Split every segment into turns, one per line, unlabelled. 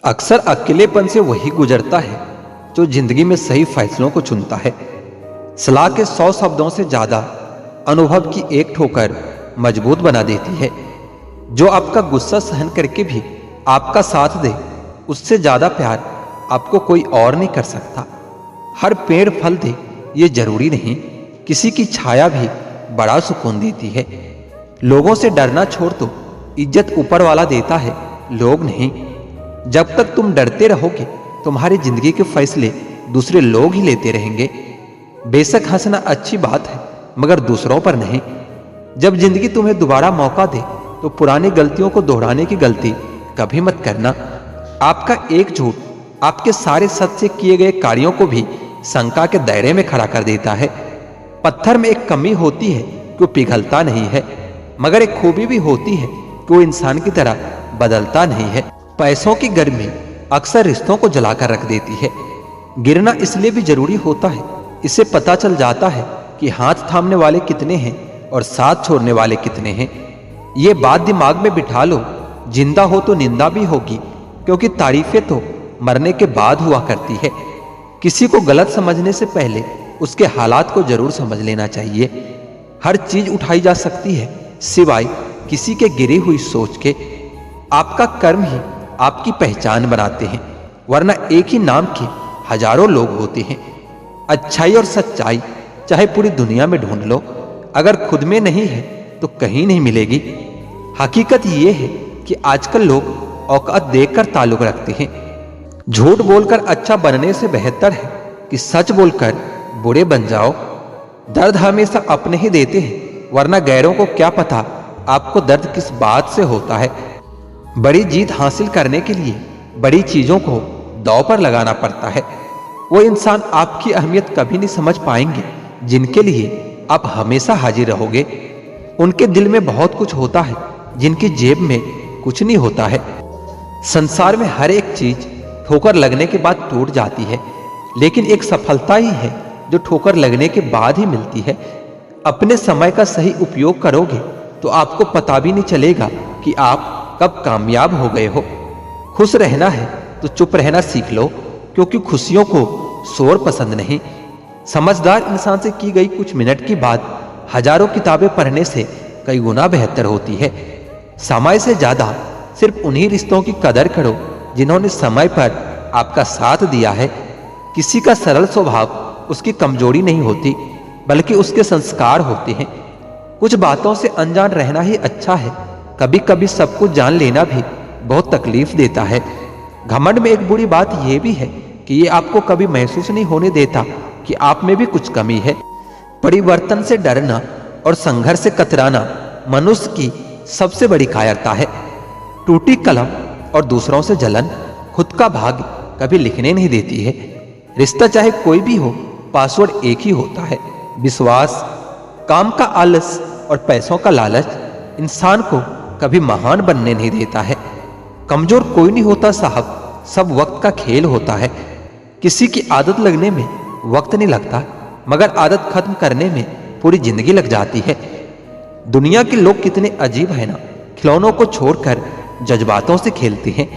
अक्सर अकेलेपन से वही गुजरता है जो जिंदगी में सही फैसलों को चुनता है। सलाह के 100 शब्दों से ज्यादा अनुभव की एक ठोकर मजबूत बना देती है। जो आपका गुस्सा सहन करके भी आपका साथ दे, उससे ज्यादा प्यार आपको कोई और नहीं कर सकता। हर पेड़ फल दे ये जरूरी नहीं, किसी की छाया भी बड़ा सुकून देती है। लोगों से डरना छोड़ दो, इज्जत ऊपर वाला देता है, लोग नहीं। जब तक तुम डरते रहोगे तुम्हारी जिंदगी के फैसले दूसरे लोग ही लेते रहेंगे। बेशक हंसना अच्छी बात है, मगर दूसरों पर नहीं। जब जिंदगी तुम्हें दोबारा मौका दे तो पुरानी गलतियों को दोहराने की गलती कभी मत करना। आपका एक झूठ आपके सारे सच से किए गए कार्यों को भी शंका के दायरे में खड़ा कर देता है। पत्थर में एक कमी होती है कि वो पिघलता नहीं है, मगर एक खूबी भी होती है कि वो इंसान की तरह बदलता नहीं है। पैसों की गर्मी अक्सर रिश्तों को जलाकर रख देती है। गिरना इसलिए भी जरूरी होता है, इससे पता चल जाता है कि हाथ थामने वाले कितने हैं और साथ छोड़ने वाले कितने हैं। ये बात दिमाग में बिठा लो, जिंदा हो तो निंदा भी होगी, क्योंकि तारीफें तो मरने के बाद हुआ करती है। किसी को गलत समझने से पहले उसके हालात को जरूर समझ लेना चाहिए। हर चीज उठाई जा सकती है सिवाय किसी के गिरी हुई सोच के। आपका कर्म ही आपकी पहचान बनाते हैं, वरना एक ही नाम के हजारों लोग होते हैं। अच्छाई और सच्चाई चाहे पूरी दुनिया में ढूंढ लो, अगर खुद में नहीं है तो कहीं नहीं मिलेगी। हकीकत यह है कि आजकल लोग औकात देखकर ताल्लुक रखते हैं। झूठ बोलकर अच्छा बनने से बेहतर है कि सच बोलकर बुरे बन जाओ। दर्द हमेशा अपने ही देते हैं, वरना गैरों को क्या पता आपको दर्द किस बात से होता है। बड़ी जीत हासिल करने के लिए बड़ी चीजों को दांव पर लगाना पड़ता है। वो इंसान आपकी अहमियत कभी नहीं समझ पाएंगे जिनके लिए आप हमेशा हाजिर रहोगे। उनके दिल में बहुत कुछ होता है, जिनकी जेब में कुछ नहीं होता है। संसार में हर एक चीज ठोकर लगने के बाद टूट जाती है, लेकिन एक सफलता ही है जो ठोकर लगने के बाद ही मिलती है। अपने समय का सही उपयोग करोगे तो आपको पता भी नहीं चलेगा कि आप कब कामयाब हो गए हो। खुश रहना है तो चुप रहना सीख लो, क्योंकि खुशियों को शोर पसंद नहीं। समझदार इंसान से की गई कुछ मिनट की बात हजारों किताबें पढ़ने से कई गुना बेहतर होती है। समय से ज्यादा सिर्फ उन्हीं रिश्तों की कदर करो जिन्होंने समय पर आपका साथ दिया है। किसी का सरल स्वभाव उसकी कमजोरी नहीं होती, बल्कि उसके संस्कार होते हैं। कुछ बातों से अनजान रहना ही अच्छा है। कभी कभी सब कुछ जान लेना भी बहुत तकलीफ देता है। घमंड में एक बुरी बात यह भी है कि ये आपको कभी महसूस नहीं होने देता कि आप में भी कुछ कमी है। परिवर्तन से डरना और संघर्ष से कतराना मनुष्य की सबसे बड़ी कायरता है। टूटी कलम और दूसरों से जलन खुद का भाग्य कभी लिखने नहीं देती है। रिश्ता चाहे कोई भी हो, पासवर्ड एक ही होता है, विश्वास। काम का आलस और पैसों का लालच इंसान को कभी महान बनने नहीं देता है। कमजोर कोई नहीं होता साहब, सब वक्त का खेल होता है। किसी की आदत लगने में वक्त नहीं लगता, मगर आदत खत्म करने में पूरी जिंदगी लग जाती है। दुनिया के लोग कितने अजीब है ना, खिलौनों को छोड़कर जज्बातों से खेलते हैं।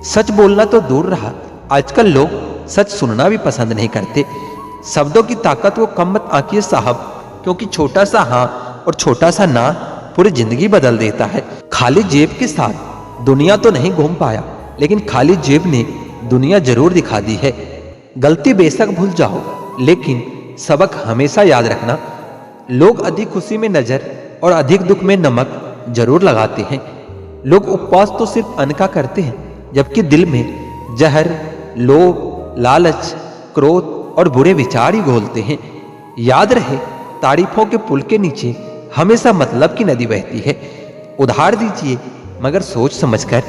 सच बोलना तो दूर रहा, आजकल लोग सच सुनना भी पसंद नहीं करते। शब्दों की ताकत वो कम मत आंकिए साहब, क्योंकि छोटा सा हाँ और छोटा सा ना पूरी जिंदगी बदल देता है। खाली जेब के साथ दुनिया तो नहीं घूम पाया, लेकिन खाली जेब ने दुनिया जरूर दिखा दी है। गलती बेशक भूल जाओ, लेकिन सबक हमेशा याद रखना। लोग अधिक खुशी में नजर और अधिक दुख में नमक जरूर लगाते हैं। लोग उपवास तो सिर्फ अन्न का करते हैं, जबकि दिल में जहर, लोभ, लालच, क्रोध और बुरे विचार ही घोलते हैं। याद रहे, तारीफों के पुल के नीचे हमेशा मतलब की नदी बहती है। उधार दीजिए मगर सोच समझकर,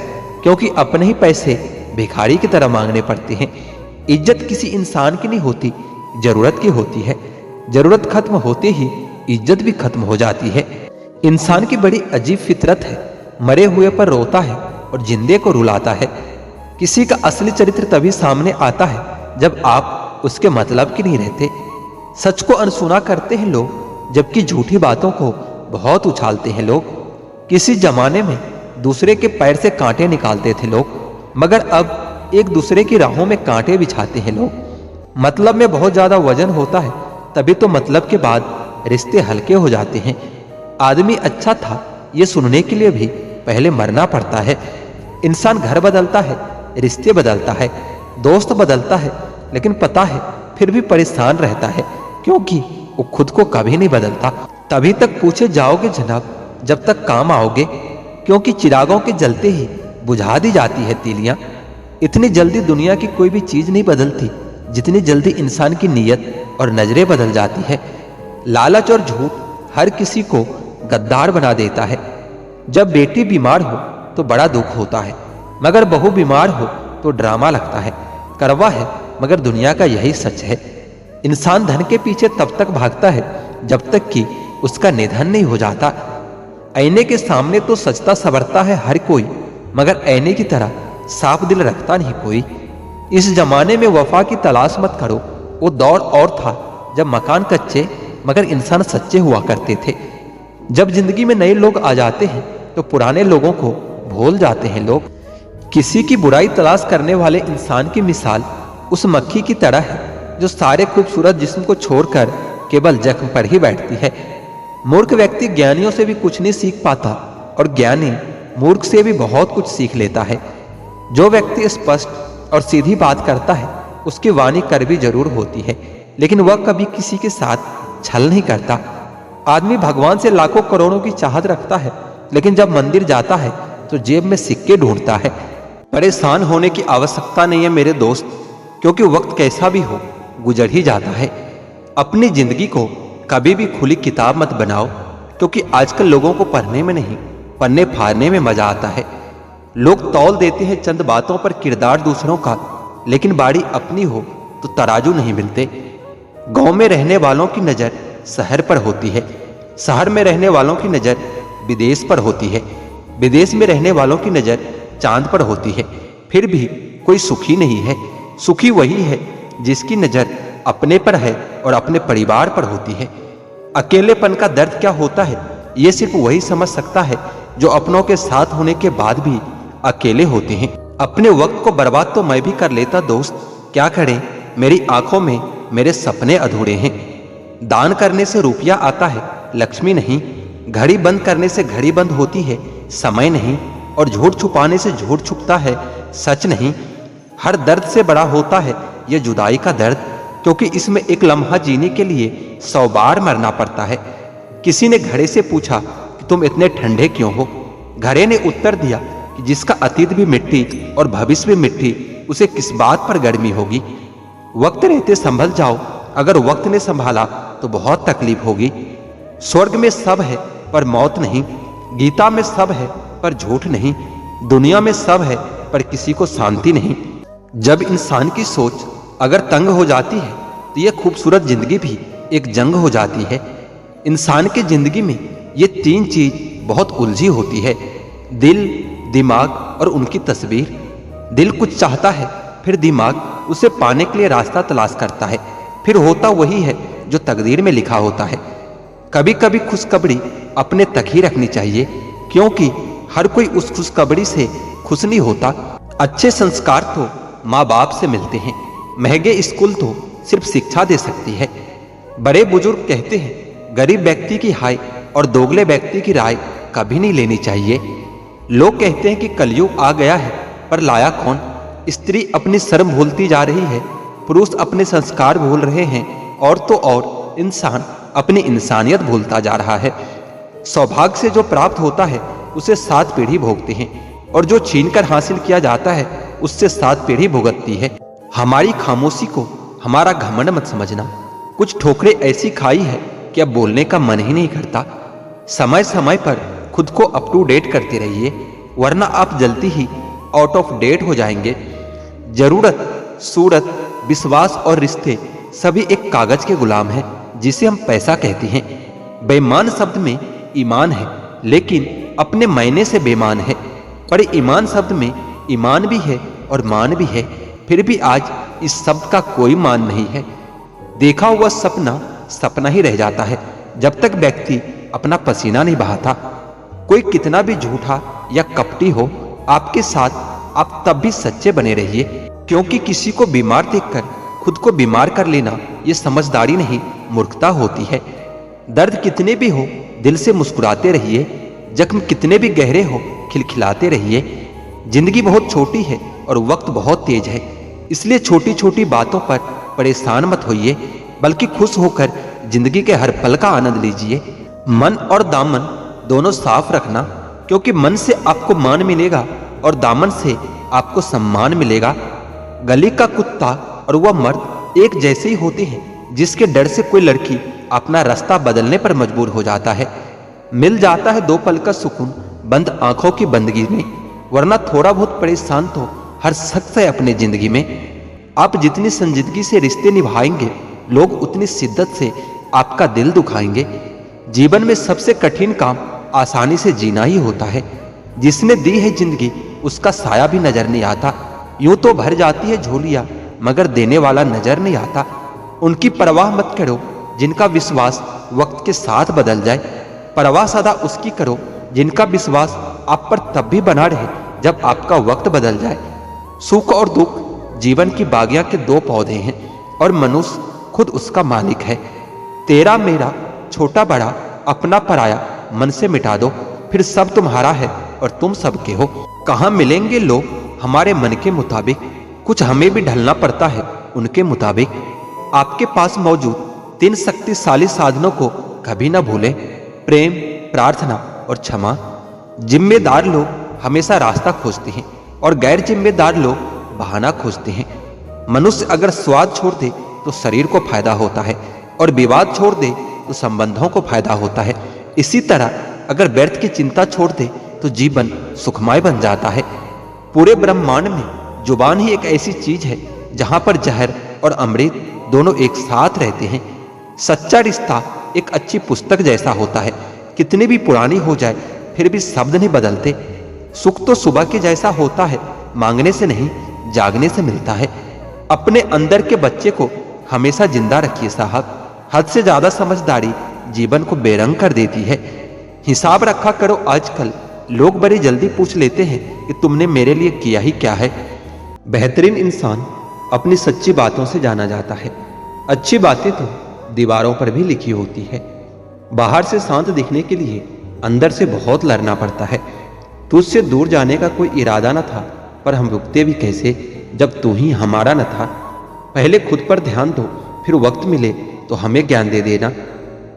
क्योंकि अपने ही पैसे भिखारी की तरह मांगने पड़ते हैं। इज्जत किसी इंसान की नहीं होती, जरूरत की होती है। जरूरत खत्म होते ही इज्जत भी खत्म हो जाती है। इंसान की बड़ी अजीब फितरत है, मरे हुए पर रोता है और जिंदे को रुलाता है। किसी का असली चरित्र तभी सामने आता है जब आप उसके मतलब की नहीं रहते। सच को अनसुना करते हैं लोग, जबकि झूठी बातों को बहुत उछालते हैं लोग। किसी जमाने में दूसरे के पैर से कांटे निकालते थे लोग, मगर अब एक दूसरे की राहों में कांटे बिछाते हैं लोग। मतलब में बहुत ज्यादा वजन होता है तभी तो मतलब के बाद रिश्ते हल्के हो जाते हैं। आदमी अच्छा था ये सुनने के लिए भी पहले मरना पड़ता है। इंसान घर बदलता है, रिश्ते बदलता है, दोस्त बदलता है, लेकिन पता है फिर भी परेशान रहता है क्योंकि वो खुद को कभी नहीं बदलता। तभी तक पूछे जाओगे जनाब जब तक काम आओगे, क्योंकि चिरागों के जलते ही बुझा दी जाती है तीलियां। इतनी जल्दी दुनिया की कोई भी चीज नहीं बदलती जितनी जल्दी इंसान की नीयत और नजरें बदल जाती है। लालच और झूठ हर किसी को गद्दार बना देता है। जब बेटी बीमार हो तो बड़ा दुख होता है, मगर बहू बीमार हो तो ड्रामा लगता है। करवा है मगर दुनिया का यही सच है। इंसान धन के पीछे तब तक भागता है जब तक कि उसका निधन नहीं हो जाता। आईने के सामने तो सजता संवरता है हर कोई, मगर आईने की तरह साफ दिल रखता नहीं कोई। इस जमाने में वफा की तलाश मत करो। वो दौर और था जब मकान कच्चे मगर इंसान सच्चे हुआ करते थे। जब जिंदगी में नए लोग आ जाते हैं तो पुराने लोगों को भूल जाते हैं लोग। किसी की बुराई तलाश करने वाले इंसान की मिसाल उस मक्खी की तरह है जो सारे खूबसूरत जिस्म को छोड़कर केवल जख्म पर ही बैठती है। मूर्ख व्यक्ति ज्ञानियों से भी कुछ नहीं सीख पाता और ज्ञानी मूर्ख से भी बहुत कुछ सीख लेता है। जो व्यक्ति स्पष्ट और सीधी बात करता है उसकी वाणी कड़वी जरूर होती है, लेकिन वह कभी किसी के साथ छल नहीं करता। आदमी भगवान से लाखों करोड़ों की चाहत रखता है, लेकिन जब मंदिर जाता है तो जेब में सिक्के ढूंढता है। परेशान होने की आवश्यकता नहीं है मेरे दोस्त, क्योंकि वक्त कैसा भी हो गुजर ही जाता है। अपनी जिंदगी को कभी भी खुली किताब मत बनाओ, क्योंकि आजकल लोगों को पढ़ने में नहीं पन्ने फाड़ने में मजा आता है। लोग तौल देते हैं चंद बातों पर किरदार दूसरों का, लेकिन बाड़ी अपनी हो तो तराजू नहीं मिलते। गांव में रहने वालों की नजर शहर पर होती है, शहर में रहने वालों की नजर विदेश पर होती है, विदेश में रहने वालों की नजर चांद पर होती है। फिर भी कोई सुखी नहीं है। सुखी वही है जिसकी नजर अपने पर है और अपने परिवार पर होती है। अकेलेपन का दर्द क्या होता है ये सिर्फ वही समझ सकता है जो अपनों के साथ होने के बाद भी अकेले होते हैं। अपने वक्त को बर्बाद तो मैं भी कर लेता दोस्त, क्या करें, मेरी आंखों में मेरे सपने अधूरे हैं। दान करने से रुपया आता है, लक्ष्मी नहीं। घड़ी बंद करने से घड़ी बंद होती है, समय नहीं। और झूठ छुपाने से झूठ छुपता है, सच नहीं। हर दर्द से बड़ा होता है यह जुदाई का दर्द, क्योंकि इसमें एक लम्हा जीने के लिए 100 बार मरना पड़ता है। किसी ने घड़े से पूछा कि तुम इतने ठंडे क्यों हो। घड़े ने उत्तर दिया कि जिसका अतीत भी मिट्टी और भविष्य भी मिट्टी, उसे किस बात पर गर्मी होगी। वक्त रहते संभल जाओ, अगर वक्त ने संभाला तो बहुत तकलीफ होगी। स्वर्ग में सब है पर मौत नहीं, गीता में सब है पर झूठ नहीं, दुनिया में सब है पर किसी को शांति नहीं। जब इंसान की सोच अगर तंग हो जाती है तो यह खूबसूरत जिंदगी भी एक जंग हो जाती है। इंसान की जिंदगी में ये 3 चीज बहुत उलझी होती है, दिल, दिमाग और उनकी तस्वीर। दिल कुछ चाहता है, फिर दिमाग उसे पाने के लिए रास्ता तलाश करता है, फिर होता वही है जो तकदीर में लिखा होता है। कभी कभी खुशखबरी अपने तक ही रखनी चाहिए, क्योंकि हर कोई उस खुशखबरी से खुश नहीं होता। अच्छे संस्कार तो माँ बाप से मिलते हैं, महंगे स्कूल तो सिर्फ शिक्षा दे सकती है। बड़े बुजुर्ग कहते हैं गरीब व्यक्ति की हाय और दोगले व्यक्ति की राय कभी नहीं लेनी चाहिए। लोग कहते हैं कि कलयुग आ गया है, पर लाया कौन। स्त्री अपनी शर्म भूलती जा रही है, पुरुष अपने संस्कार भूल रहे हैं, और तो और इंसान अपनी इंसानियत भूलता जा रहा है। सौभाग्य से जो प्राप्त होता है उसे 7 पीढ़ी भोगते हैं, और जो छीनकर हासिल किया जाता है उससे 7 पीढ़ी भुगतती है। हमारी खामोशी को हमारा घमंड मत समझना। कुछ ठोकरें ऐसी खाई है कि अब बोलने का मन ही नहीं करता। समय समय पर खुद को अप टू डेट करते रहिए, वरना आप जल्दी ही आउट ऑफ डेट हो जाएंगे। जरूरत, सूरत, विश्वास और रिश्ते सभी एक कागज के गुलाम हैं जिसे हम पैसा कहते हैं। बेईमान शब्द में ईमान है, लेकिन अपने मायने से बेईमान है। पर ईमान शब्द में ईमान भी है और मान भी है, फिर भी आज इस शब्द का कोई मान नहीं है। देखा हुआ सपना सपना ही रह जाता है जब तक व्यक्ति अपना पसीना नहीं बहाता। कोई कितना भी झूठा या कपटी हो, आपके साथ आप तब भी सच्चे बने रहिए, क्योंकि किसी को बीमार देखकर खुद को बीमार कर लेना ये समझदारी नहीं, मूर्खता होती है। दर्द कितने भी हो दिल से मुस्कुराते रहिए, जख्म कितने भी गहरे हो खिलखिलाते रहिए। जिंदगी बहुत छोटी है और वक्त बहुत तेज है, इसलिए छोटी छोटी बातों पर परेशान मत होइए, बल्कि खुश होकर जिंदगी के हर पल का आनंद लीजिए। मन और दामन दोनों साफ रखना, क्योंकि मन से आपको मान मिलेगा और दामन से आपको सम्मान मिलेगा। गली का कुत्ता और वह मर्द एक जैसे ही होते हैं, जिसके डर से कोई लड़की अपना रास्ता बदलने पर मजबूर हो जाता है। मिल जाता है 2 पल का सुकून बंद आंखों की बंदगी में, वरना थोड़ा बहुत परेशान तो हर शख्स है अपनी जिंदगी में। आप जितनी संजीदगी से रिश्ते निभाएंगे, लोग उतनी शिद्दत से आपका दिल दुखाएंगे। जीवन में सबसे कठिन काम आसानी से जीना ही होता है। जिसने दी है जिंदगी उसका साया भी नजर नहीं आता। यूं तो भर जाती है झोलियां, मगर देने वाला नजर नहीं आता। उनकी परवाह मत करो जिनका विश्वास वक्त के साथ बदल जाए, परवाह सदा उसकी करो जिनका विश्वास आप पर तब भी बना रहे जब आपका वक्त बदल जाए। सुख और दुख जीवन की बागिया के 2 पौधे हैं और मनुष्य खुद उसका मालिक है। तेरा मेरा छोटा बड़ा अपना पराया मन से मिटा दो, फिर सब तुम्हारा है और तुम सबके हो। कहाँ मिलेंगे लोग हमारे मन के मुताबिक, कुछ हमें भी ढलना पड़ता है उनके मुताबिक। आपके पास मौजूद 3 शक्तिशाली साधनों को कभी ना भूलें, प्रेम, प्रार्थना और क्षमा। जिम्मेदार लोग हमेशा रास्ता खोजते हैं और गैर जिम्मेदार लोग बहाना खोजते हैं। मनुष्य अगर स्वाद छोड़ दे तो शरीर को फायदा होता है, और विवाद छोड़ दे तो संबंधों को फायदा होता है। इसी तरह अगर व्यर्थ की चिंता छोड़ दे तो जीवन सुखमय बन जाता है। पूरे ब्रह्मांड में जुबान ही एक ऐसी चीज है जहां पर जहर और अमृत दोनों एक साथ रहते हैं। सच्चा रिश्ता एक अच्छी पुस्तक जैसा होता है, कितनी भी पुरानी हो जाए फिर भी शब्द नहीं बदलते। सुख तो सुबह के जैसा होता है, मांगने से नहीं जागने से मिलता है। अपने अंदर के बच्चे को हमेशा जिंदा रखिए साहब, हद से ज्यादा समझदारी जीवन को बेरंग कर देती है। हिसाब रखा करो, आजकल लोग बड़ी जल्दी पूछ लेते हैं कि तुमने मेरे लिए किया ही क्या है। बेहतरीन इंसान अपनी सच्ची बातों से जाना जाता है। अच्छी बातें तो दीवारों पर भी लिखी होती है। बाहर से शांत दिखने के लिए अंदर से बहुत लड़ना पड़ता है। तुझसे दूर जाने का कोई इरादा न था, पर हम रुकते भी कैसे जब तू ही हमारा न था। पहले खुद पर ध्यान दो, फिर वक्त मिले तो हमें ज्ञान दे देना।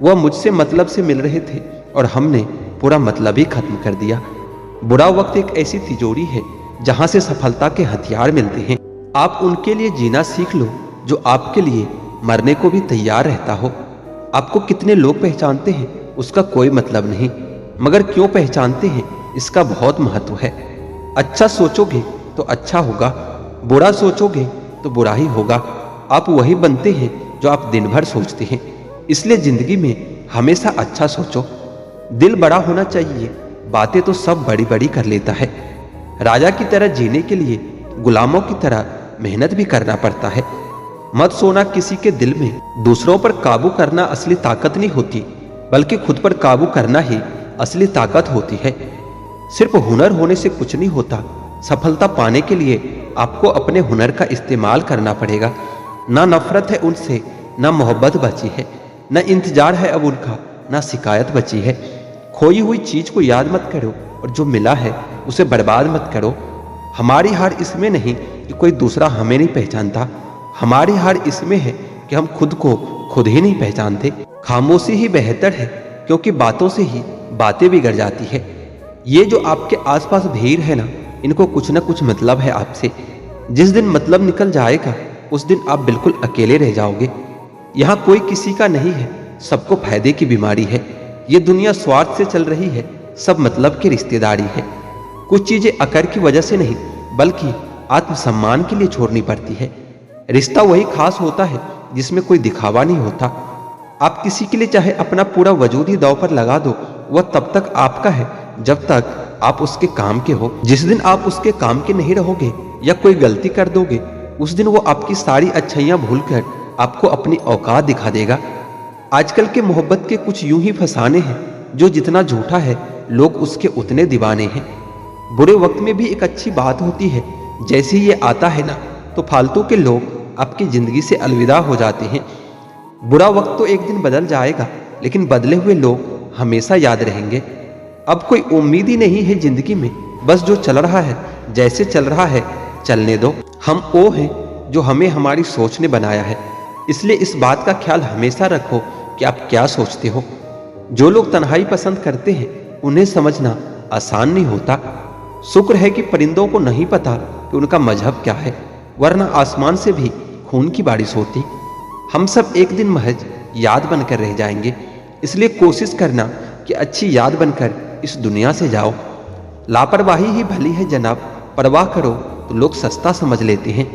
वह मुझसे मतलब से मिल रहे थे और हमने पूरा मतलब ही खत्म कर दिया। बुरा वक्त एक ऐसी तिजोरी है जहां से सफलता के हथियार मिलते हैं। आप उनके लिए जीना सीख लो जो आपके लिए मरने को भी तैयार रहता हो। आपको कितने लोग पहचानते हैं उसका कोई मतलब नहीं, मगर क्यों पहचानते हैं इसका बहुत महत्व है। अच्छा सोचोगे तो अच्छा होगा, बुरा सोचोगे तो बुरा ही होगा। आप वही बनते हैं जो आप दिन भर सोचते हैं, इसलिए जिंदगी में हमेशा अच्छा सोचो। दिल बड़ा होना चाहिए, बातें तो सब बड़ी बड़ी कर लेता है। राजा की तरह जीने के लिए गुलामों की तरह मेहनत भी करना पड़ता है। मत सोना किसी के दिल में। दूसरों पर काबू करना असली ताकत नहीं होती, बल्कि खुद पर काबू करना ही असली ताकत होती है। सिर्फ हुनर होने से कुछ नहीं होता, सफलता पाने के लिए आपको अपने हुनर का इस्तेमाल करना पड़ेगा। ना नफरत है उनसे, ना मोहब्बत बची है, ना इंतजार है अब उनका, ना शिकायत बची है। खोई हुई चीज को याद मत करो और जो मिला है उसे बर्बाद मत करो। हमारी हार इसमें नहीं कि कोई दूसरा हमें नहीं पहचानता, हमारी हार इसमें है कि हम खुद को खुद ही नहीं पहचानते। खामोशी ही बेहतर है, क्योंकि बातों से ही बातें बिगड़ जाती है। ये जो आपके आसपास भीड़ है ना, इनको कुछ ना कुछ मतलब है आपसे। जिस दिन मतलब निकल जाएगा उस दिन आप बिल्कुल अकेले रह जाओगे। यहाँ कोई किसी का नहीं है, सबको फायदे की बीमारी है। ये दुनिया स्वार्थ से चल रही है, सब मतलब की रिश्तेदारी है। कुछ चीजें अकर की वजह से नहीं बल्कि आत्मसम्मान के लिए छोड़नी पड़ती है। रिश्ता वही खास होता है जिसमें कोई दिखावा नहीं होता। आप किसी के लिए चाहे अपना पूरा वजूद ही दांव पर लगा दो, वह तब तक आपका है जब तक आप उसके काम के हो। जिस दिन आप उसके काम के नहीं रहोगे या कोई गलती कर दोगे, उस दिन वो आपकी सारी अच्छाइयां भूलकर आपको अपनी औकात दिखा देगा। आजकल के मोहब्बत के कुछ यूं ही फसाने हैं, जो जितना झूठा है लोग उसके उतने दीवाने हैं। बुरे वक्त में भी एक अच्छी बात होती है, जैसे ये आता है ना तो फालतू के लोग आपकी जिंदगी से अलविदा हो जाते हैं। बुरा वक्त तो एक दिन बदल जाएगा, लेकिन बदले हुए लोग हमेशा याद रहेंगे। अब कोई उम्मीद ही नहीं है जिंदगी में, बस जो चल रहा है जैसे चल रहा है चलने दो। हम वो हैं जो हमें हमारी सोच ने बनाया है, इसलिए इस बात का ख्याल हमेशा रखो कि आप क्या सोचते हो। जो लोग तन्हाई पसंद करते हैं उन्हें समझना आसान नहीं होता। शुक्र है कि परिंदों को नहीं पता कि उनका मजहब क्या है, वरना आसमान से भी खून की बारिश होती। हम सब एक दिन महज याद बनकर रह जाएंगे, इसलिए कोशिश करना कि अच्छी याद बनकर इस दुनिया से जाओ। लापरवाही ही भली है जनाब, परवाह करो तो लोग सस्ता समझ लेते हैं।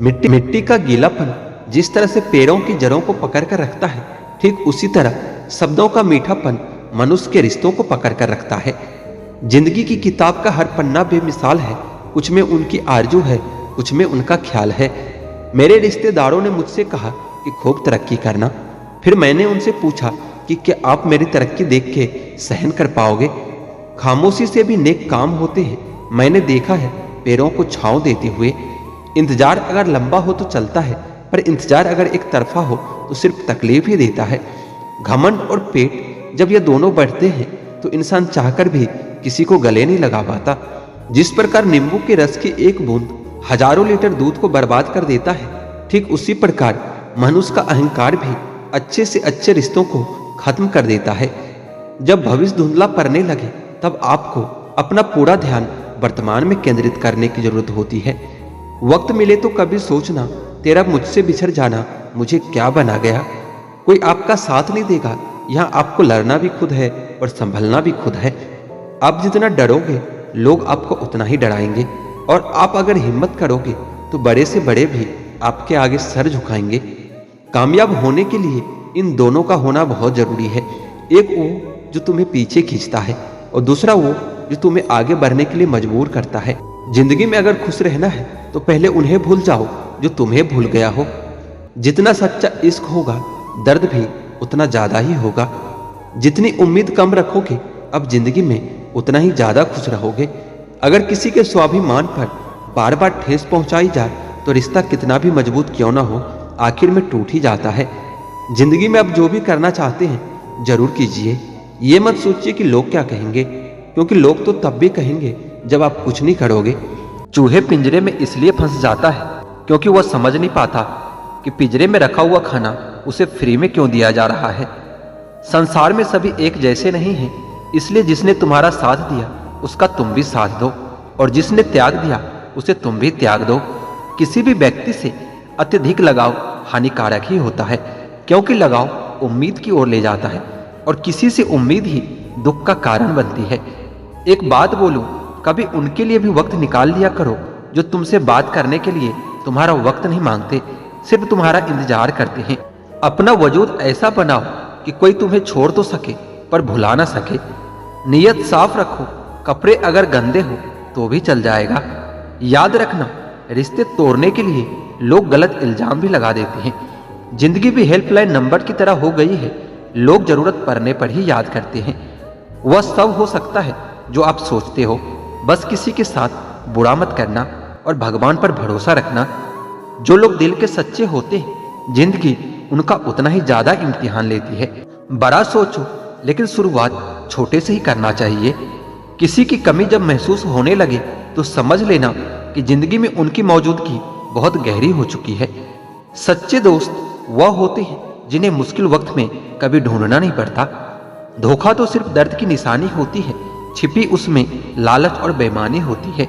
मिट्टी का गीलापन जिस तरह से पेड़ों की जड़ों को पकड़ कर रखता है, ठीक उसी तरह शब्दों का मीठापन मनुष्य के रिश्तों को पकड़ कर रखता है। जिंदगी की किताब का हर पन्ना बेमिसाल है, कुछ में उनकी आरजू है, कुछ में उनका ख्याल है। मेरे रिश्तेदारों ने मुझसे कहा कि खूब तरक्की करना। फिर मैंने उनसे पूछा कि क्या आप मेरी तरक्की देख के सहन कर पाओगे? खामोशी से भी नेक काम होते हैं, मैंने देखा है पैरों को छांव देते हुए। इंतजार अगर लंबा हो तो चलता है, पर इंतजार अगर एक तरफा हो तो सिर्फ तकलीफ ही देता है। घमंड और पेट जब ये दोनों बढ़ते हैं तो इंसान चाहकर भी किसी को गले नहीं लगा पाता। जिस प्रकार नींबू के रस की एक बूंद हजारों लीटर दूध को बर्बाद कर देता है, ठीक उसी प्रकार मनुष्य का अहंकार भी अच्छे से अच्छे रिश्तों को खत्म कर देता है। जब भविष्य धुंधला पड़ने लगे तब आपको अपना पूरा ध्यान वर्तमान में केंद्रित करने की जरूरत होती है। वक्त मिले तो कभी सोचना, तेरा मुझसे बिछड़ जाना मुझे क्या बना गया। कोई आपका साथ नहीं देगा, यहाँ आपको लड़ना भी खुद है और संभलना भी खुद है। आप जितना डरोगे लोग आपको उतना ही डराएंगे, और आप अगर हिम्मत करोगे तो बड़े से बड़े भी आपके आगे सर झुकाएंगे। कामयाब होने के लिए इन दोनों का होना बहुत जरूरी है। एक वो जो तुम्हें पीछे खींचता है, और दूसरा वो जो तुम्हें आगे बढ़ने के लिए मजबूर करता है। जिंदगी में अगर खुश रहना है तो पहले उन्हें भूल जाओ जो तुम्हें भूल गया हो। जितना सच्चा इश्क होगा दर्द भी उतना ज्यादा ही होगा। जितनी उम्मीद कम रखोगे अब जिंदगी में उतना ही ज्यादा खुश रहोगे। अगर किसी के स्वाभिमान पर बार बार ठेस पहुंचाई जाए तो रिश्ता कितना भी मजबूत क्यों ना हो, आखिर में टूट ही जाता है। जिंदगी में अब जो भी करना चाहते हैं जरूर कीजिए। ये मत सोचिए कि लोग क्या कहेंगे, क्योंकि लोग तो तब भी कहेंगे जब आप कुछ नहीं करोगे। चूहे पिंजरे में इसलिए फंस जाता है क्योंकि वह समझ नहीं पाता कि पिंजरे में रखा हुआ खाना उसे फ्री में क्यों दिया जा रहा है। संसार में सभी एक जैसे नहीं हैं, इसलिए जिसने तुम्हारा साथ दिया उसका तुम भी साथ दो, और जिसने त्याग दिया उसे तुम भी त्याग दो। किसी भी व्यक्ति से अत्यधिक लगाव हानिकारक ही होता है, क्योंकि लगाव उम्मीद की ओर ले जाता है, और किसी से उम्मीद ही दुख का कारण बनती है। एक बात बोलूं, कभी उनके लिए भी वक्त निकाल लिया करो जो तुमसे बात करने के लिए तुम्हारा वक्त नहीं मांगते, सिर्फ तुम्हारा इंतजार करते हैं। अपना वजूद ऐसा बनाओ कि कोई तुम्हें छोड़ तो सके पर भुला ना सके। नीयत साफ रखो, कपड़े अगर गंदे हो तो भी चल जाएगा। याद रखना, रिश्ते तोड़ने के लिए लोग गलत इल्जाम भी लगा देते हैं। जिंदगी भी हेल्पलाइन नंबर की तरह हो गई है, लोग जरूरत पड़ने पर ही याद करते हैं। वह सब हो सकता है जो आप सोचते हो, बस किसी के साथ बुरा मत करना और भगवान पर भरोसा रखना। जो लोग दिल के सच्चे होते हैं जिंदगी उनका उतना ही ज्यादा इम्तिहान लेती है। बड़ा सोचो, लेकिन शुरुआत छोटे से ही करना चाहिए। किसी की कमी जब महसूस होने लगे तो समझ लेना कि जिंदगी में उनकी मौजूदगी बहुत गहरी हो चुकी है। सच्चे दोस्त वह होते हैं जिन्हें मुश्किल वक्त में कभी ढूंढना नहीं पड़ता। धोखा तो सिर्फ दर्द की निशानी होती है, छिपी उसमें लालच और बेईमानी होती है।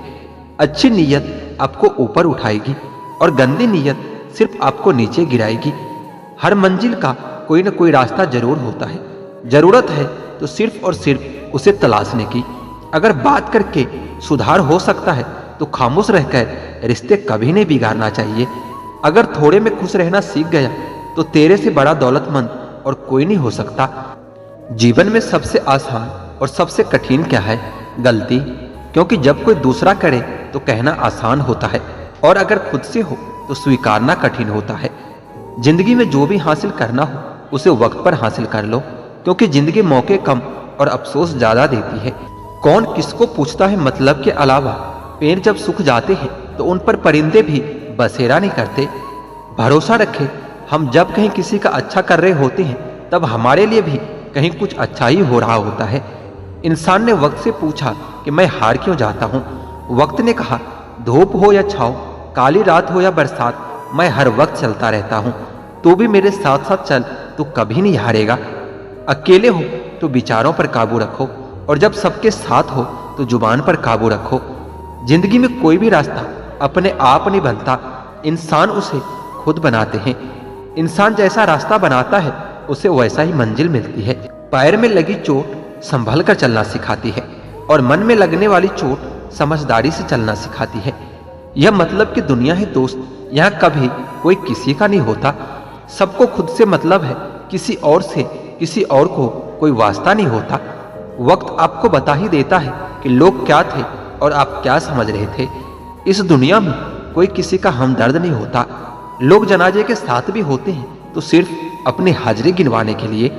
अच्छी नीयत आपको ऊपर उठाएगी और गंदी नीयत सिर्फ आपको नीचे गिराएगी। हर मंजिल का कोई न कोई रास्ता जरूर होता है, जरूरत है तो सिर्फ और सिर्फ उसे तलाशने की। अगर बात करके सुधार हो सकता है तो खामोश रहकर रिश्ते कभी नहीं बिगाड़ना चाहिए। अगर थोड़े में खुश रहना सीख गया तो तेरे से बड़ा दौलतमंद और कोई नहीं हो सकता। जीवन में सबसे आसान और सबसे कठिन क्या है? गलती। क्योंकि जब कोई दूसरा करे तो कहना आसान होता है, और अगर खुद से हो तो स्वीकारना कठिन होता है। जिंदगी में जो भी हासिल करना हो उसे वक्त पर हासिल कर लो, क्योंकि जिंदगी मौके कम और अफसोस ज्यादा देती है। कौन किसको पूछता है मतलब के अलावा। पेड़ जब सूख जाते हैं तो उन पर परिंदे भी बसेरा नहीं करते। भरोसा रखे, हम जब कहीं किसी का अच्छा कर रहे होते हैं तब हमारे लिए भी कहीं कुछ अच्छा ही हो रहा होता है। इंसान ने वक्त से पूछा कि मैं हार क्यों जाता हूँ। वक्त ने कहा, धूप हो या छाँव, काली रात हो या बरसात, मैं हर वक्त चलता रहता हूँ। तू भी मेरे साथ साथ चल, तू कभी नहीं हारेगा। अकेले हो तो विचारों पर काबू रखो, और जब सबके साथ हो तो जुबान पर काबू रखो। जिंदगी में कोई भी रास्ता अपने आप नहीं बनता, इंसान उसे खुद बनाते हैं। इंसान जैसा रास्ता बनाता है उसे वैसा ही मंजिल मिलती है। पैर में लगी चोट संभल कर चलना सिखाती है, और मन में लगने वाली चोट समझदारी से चलना सिखाती है। यह मतलब कि दुनिया है दोस्त, यहाँ कभी कोई किसी का नहीं होता। सबको खुद से मतलब है, किसी और से किसी और को कोई वास्ता नहीं होता। वक्त आपको बता ही देता है कि लोग क्या थे और आप क्या समझ रहे थे। इस दुनिया में कोई किसी का हमदर्द नहीं होता। लोग जनाजे के साथ भी होते हैं तो सिर्फ अपनी हाजिरी गिनवाने के लिए।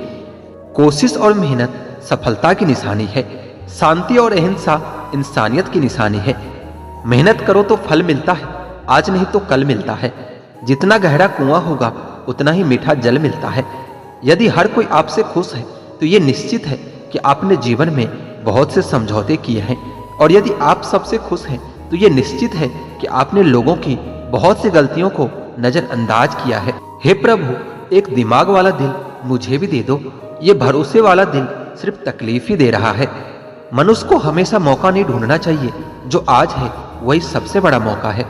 कोशिश और मेहनत सफलता की निशानी है, शांति और अहिंसा इंसानियत की निशानी है। मेहनत करो तो फल मिलता है, आज नहीं तो कल मिलता है। जितना गहरा कुआं होगा उतना ही मीठा जल मिलता है। यदि हर कोई आपसे खुश है तो ये निश्चित है कि आपने जीवन में बहुत से समझौते किए हैं, और यदि आप सबसे खुश हैं तो ये निश्चित है कि आपने लोगों की बहुत सी गलतियों को नजरअंदाज किया है। हे प्रभु, एक दिमाग वाला दिल मुझे भी दे दो। ये भरोसे वाला दिल सिर्फ तकलीफ ही दे रहा है। मनुष्य को हमेशा मौका नहीं ढूंढना चाहिए, जो आज है वही सबसे बड़ा मौका है।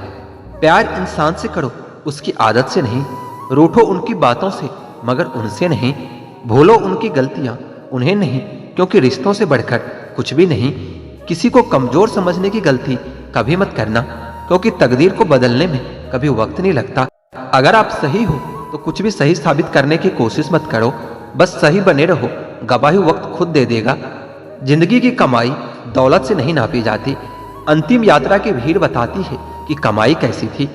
प्यार इंसान से करो, उसकी आदत से नहीं। रूठो उनकी बातों से मगर उनसे नहीं। भूलो उनकी गलतियां, उन्हें नहीं, क्योंकि रिश्तों से बढ़कर कुछ भी नहीं। किसी को कमजोर समझने की गलती कभी मत करना, क्योंकि तकदीर को बदलने में कभी वक्त नहीं लगता। अगर आप सही हो तो कुछ भी सही साबित करने की कोशिश मत करो, बस सही बने रहो, गवाही वक्त खुद दे देगा। जिंदगी की कमाई दौलत से नहीं नापी जाती। अंतिम यात्रा की भीड़ बताती है कि कमाई कैसी थी।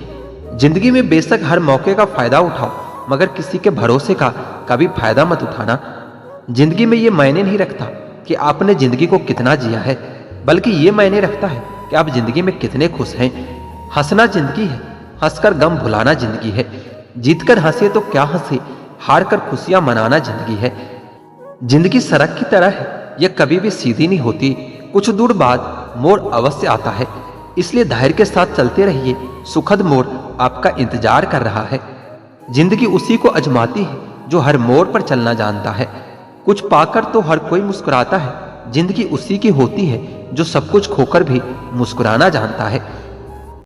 जिंदगी में बेशक हर मौके का फायदा उठाओ, मगर किसी के भरोसे का कभी फायदा मत उठाना। जिंदगी में ये मायने नहीं रखता कि आपने जिंदगी को कितना जिया है, बल्कि ये मायने रखता है कि आप जिंदगी में कितने खुश हैं। हंसना जिंदगी है, हंसकर गम भुलाना जिंदगी है। जीतकर हंसे तो क्या हंसे, हार कर खुशियां मनाना जिंदगी है। जिंदगी सड़क की तरह है, यह कभी भी सीधी नहीं होती। कुछ दूर बाद मोड़ अवश्य आता है, इसलिए धैर्य के साथ चलते रहिए। सुखद मोड़ आपका इंतजार कर रहा है। जिंदगी उसी को अजमाती है जो हर मोड़ पर चलना जानता है। कुछ पाकर तो हर कोई मुस्कुराता है। जिंदगी उसी की होती है जो सब कुछ खोकर भी मुस्कुराना जानता है।